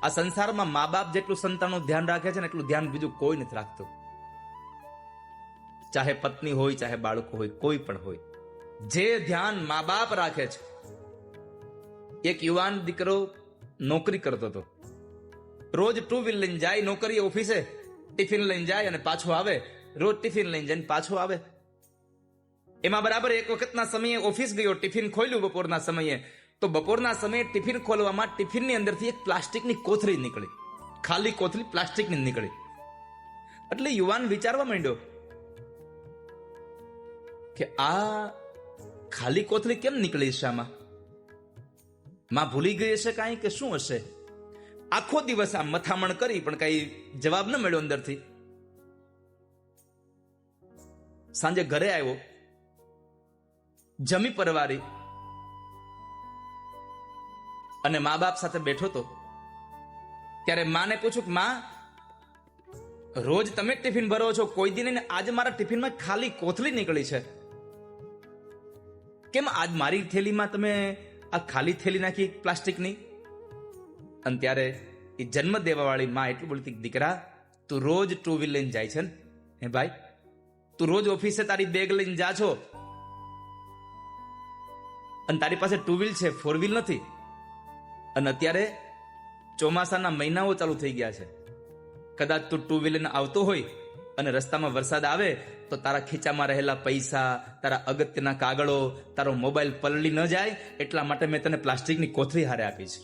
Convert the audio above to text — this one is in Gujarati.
આ સંસારમાં મા બાપ જેટલું સંતાનનું ધ્યાન રાખે છે ને એટલું ધ્યાન બીજું કોઈ નથી રાખતું. ચાહે પત્ની હોય, ચાહે બાળકો હોય, કોઈ પણ હોય, જે ધ્યાન મા બાપ રાખે છે. એક યુવાન દીકરો નોકરી કરતો હતો. રોજ ટુ વ્હીલ લઈને જાય નોકરી, ઓફિસે ટિફિન લઈને જાય અને પાછો આવે. રોજ ટિફિન લઈને જઈને પાછો આવે. એમાં બરાબર એક વખતના સમયે ઓફિસ ગયો, ટિફિન ખોલ્યું બપોરના સમયે, તો બપોરના સમયે ટિફિન ખોલવામાં ટિફિનની અંદરથી એક પ્લાસ્ટિકની કોથળી નીકળી, ખાલી કોથળી પ્લાસ્ટિકની નીકળી. એટલે યુવાન વિચારવા માંડ્યો કે આ ખાલી કોથળી કેમ નીકળી છે? આમાં માં ભૂલી ગઈ હશે કાંઈ કે શું હશે? આખો દિવસ આ મથામણ કરી પણ કઈ જવાબ ન મળ્યો અંદરથી. સાંજે ઘરે આવ્યો, જમી પરવારી અને મા બાપ સાથે બેઠો તો ત્યારે માને પૂછ્યું કે માં, રોજ તમે ટિફિન ભરો છો, કોઈ દિન આજે મારા ટિફિનમાં ખાલી કોથળી નીકળી છે, કેમ આજ મારી થેલીમાં તમે આ ખાલી થેલી નાખી પ્લાસ્ટિકની? અને ત્યારે એ જન્મ દેવા વાળી માં એટલું બોલતી, દીકરા તું રોજ ટુ વ્હીલ લઈને જાય છે ને, હે ભાઈ તું રોજ ઓફિસે તારી બેગ લઈને જા છો અને તારી પાસે ટુ વ્હીલ છે, ફોર વ્હીલ નથી. અને અત્યારે ચોમાસાના મહિનાઓ ચાલુ થઈ ગયા છે. કદાચ તું ટુ વ્હીલર આવતો હોય અને રસ્તામાં વરસાદ આવે તો તારા ખીચામાં રહેલા પૈસા, તારા અગત્યના કાગળો, તારો મોબાઈલ પલળી ન જાય એટલા માટે મેં તને પ્લાસ્ટિકની કોથળી હારે આપી છે.